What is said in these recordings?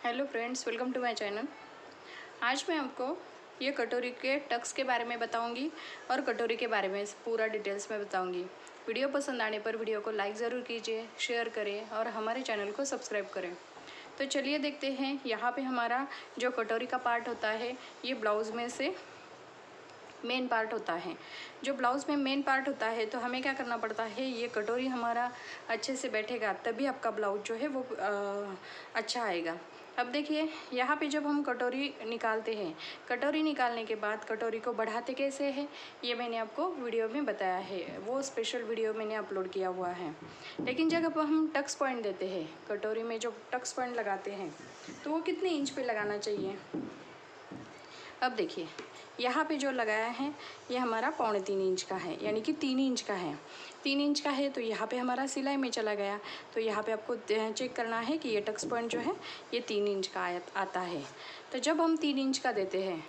Hello friends, welcome to my channel. आज मैं आपको ये कटोरी के टक्स के बारे में बताऊंगी और कटोरी के बारे में पूरा डिटेल्स में बताऊंगी। वीडियो पसंद आने पर वीडियो को लाइक ज़रूर कीजिए, शेयर करें और हमारे चैनल को सब्सक्राइब करें। तो चलिए देखते हैं। यहाँ पे हमारा जो कटोरी का पार्ट होता है ये ब्लाउज़ में से मेन पार्ट होता है। जो ब्लाउज़ में मेन पार्ट होता है तो हमें क्या करना पड़ता है, ये कटोरी हमारा अच्छे से बैठेगा तभी आपका ब्लाउज जो है वो अच्छा आएगा। अब देखिए, यहाँ पे जब हम कटोरी निकालते हैं, कटोरी निकालने के बाद कटोरी को बढ़ाते कैसे हैं ये मैंने आपको वीडियो में बताया है, वो स्पेशल वीडियो मैंने अपलोड किया हुआ है। लेकिन जब हम टक्स पॉइंट देते हैं, कटोरी में जो टक्स पॉइंट लगाते हैं तो वो कितने इंच पे लगाना चाहिए। अब देखिए, यहाँ पे जो लगाया है ये हमारा 3.25 इंच का है, यानी कि 3 इंच का है। 3 इंच का है तो यहाँ पे हमारा सिलाई में चला गया। तो यहाँ पे आपको चेक करना है कि ये टक्स पॉइंट जो है ये 3 इंच का आता है। तो जब हम 3 इंच का देते हैं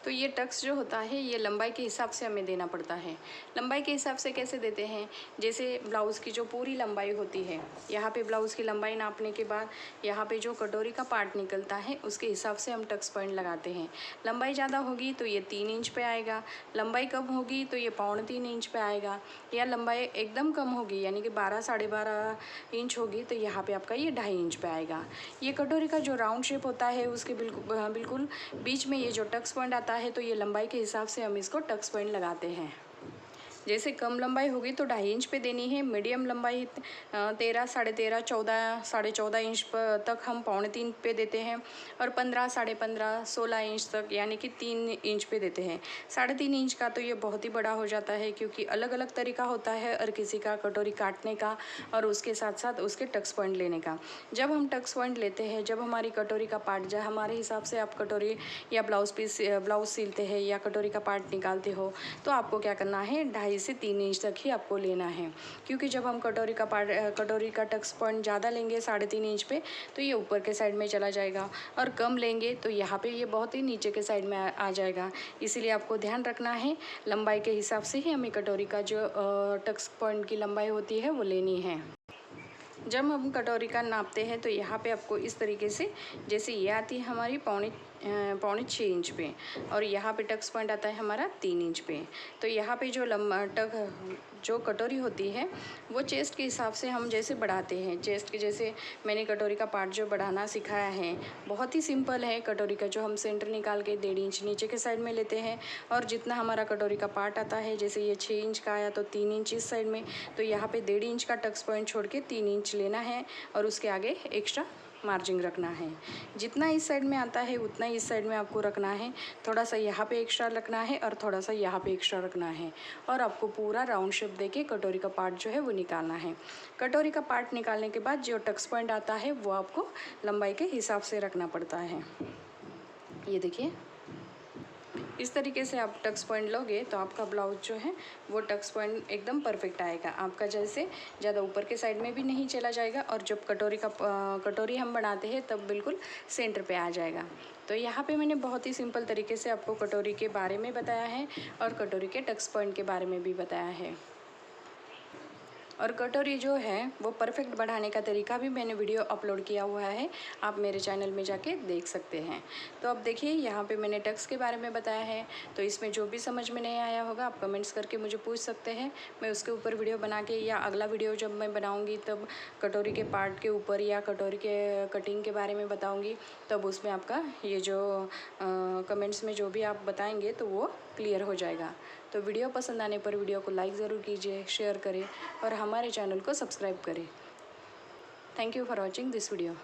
तो ये टक्स जो होता है ये लंबाई के हिसाब से हमें देना पड़ता है। लंबाई के हिसाब से कैसे देते हैं, जैसे ब्लाउज़ की जो पूरी लंबाई होती है, यहाँ पे ब्लाउज़ की लंबाई नापने के बाद यहाँ पे जो कटोरी का पार्ट निकलता है उसके हिसाब से हम टक्स पॉइंट लगाते हैं। लंबाई ज़्यादा होगी तो ये 3 इंच पे आएगा, लंबाई कम होगी तो ये 3.25 इंच पे आएगा, या लंबाई एकदम कम होगी यानी कि 12 साढ़े 12 इंच होगी तो यहाँ पर आपका ये 2.5 इंच पे आएगा। ये कटोरी का जो राउंड शेप होता है उसके बिल्कुल बीच में ये जो टक्स पॉइंट आता है तो ये लंबाई के हिसाब से हम इसको टक्स पॉइंट लगाते हैं। जैसे कम लंबाई होगी तो 2.5 इंच पे देनी है, मीडियम लंबाई 13 साढ़े 13 14 साढ़े 14 इंच तक हम 3.25 पे देते हैं, और 15 साढ़े 15 16 इंच तक यानी कि 3 इंच पे देते हैं। 3.5 इंच का तो ये बहुत ही बड़ा हो जाता है, क्योंकि अलग अलग तरीका होता है और किसी का कटोरी काटने का और उसके साथ साथ उसके टक्स पॉइंट लेने का। जब हम टक्स पॉइंट लेते हैं, जब हमारी कटोरी का पार्ट जो हमारे हिसाब से आप कटोरी या ब्लाउज़ सिलते हैं या कटोरी का पार्ट निकालते हो तो आपको क्या करना है, 2.5 से 3 इंच तक ही आपको लेना है। क्योंकि जब हम कटोरी का टक्स पॉइंट ज़्यादा लेंगे 3.5 इंच पे तो ये ऊपर के साइड में चला जाएगा, और कम लेंगे तो यहाँ पे ये बहुत ही नीचे के साइड में आ जाएगा। इसीलिए आपको ध्यान रखना है, लंबाई के हिसाब से ही हमें कटोरी का जो टक्स पॉइंट की लंबाई होती है वो लेनी है। जब हम कटोरी का नापते हैं तो यहाँ पे आपको इस तरीके से, जैसे ये आती है हमारी 6 इंच पे, और यहाँ पे टक्स पॉइंट आता है हमारा 3 इंच पे। तो यहाँ पे जो कटोरी होती है वो चेस्ट के हिसाब से हम जैसे बढ़ाते हैं, चेस्ट के जैसे मैंने कटोरी का पार्ट जो बढ़ाना सिखाया है बहुत ही सिंपल है। कटोरी का जो हम सेंटर निकाल के 1.5 इंच नीचे के साइड में लेते हैं, और जितना हमारा कटोरी का पार्ट आता है, जैसे ये 6 इंच का आया तो 3 इंच इस साइड में, तो यहाँ पे 1.5 इंच का टक्स पॉइंट छोड़ के 3 इंच लेना है, और उसके आगे एक्स्ट्रा मार्जिन रखना है। जितना इस साइड में आता है उतना इस साइड में आपको रखना है, थोड़ा सा यहाँ पे एक्स्ट्रा रखना है और थोड़ा सा यहाँ पे एक्स्ट्रा रखना है, और आपको पूरा राउंड शेप देके कटोरी का पार्ट जो है वो निकालना है। कटोरी का पार्ट निकालने के बाद जो टक्स पॉइंट आता है वो आपको लंबाई के हिसाब से रखना पड़ता है। ये देखिए, इस तरीके से आप टक्स पॉइंट लोगे तो आपका ब्लाउज जो है वो टक्स पॉइंट एकदम परफेक्ट आएगा आपका, जैसे ज़्यादा ऊपर के साइड में भी नहीं चला जाएगा, और जब कटोरी हम बनाते हैं तब बिल्कुल सेंटर पे आ जाएगा। तो यहाँ पे मैंने बहुत ही सिंपल तरीके से आपको कटोरी के बारे में बताया है और कटोरी के टक्स पॉइंट के बारे में भी बताया है। और कटोरी जो है वो परफेक्ट बढ़ाने का तरीका भी मैंने वीडियो अपलोड किया हुआ है, आप मेरे चैनल में जाके देख सकते हैं। तो अब देखिए, यहाँ पे मैंने टक्स के बारे में बताया है, तो इसमें जो भी समझ में नहीं आया होगा आप कमेंट्स करके मुझे पूछ सकते हैं। मैं उसके ऊपर वीडियो बना के, या अगला वीडियो जब मैं बनाऊँगी तब कटोरी के पार्ट के ऊपर या कटोरी के कटिंग के बारे में बताऊँगी, तब उसमें आपका ये जो कमेंट्स में जो भी आप बताएँगे तो वो क्लियर हो जाएगा। तो वीडियो पसंद आने पर वीडियो को लाइक ज़रूर कीजिए, शेयर करें और हमारे चैनल को सब्सक्राइब करें। Thank you for watching this video.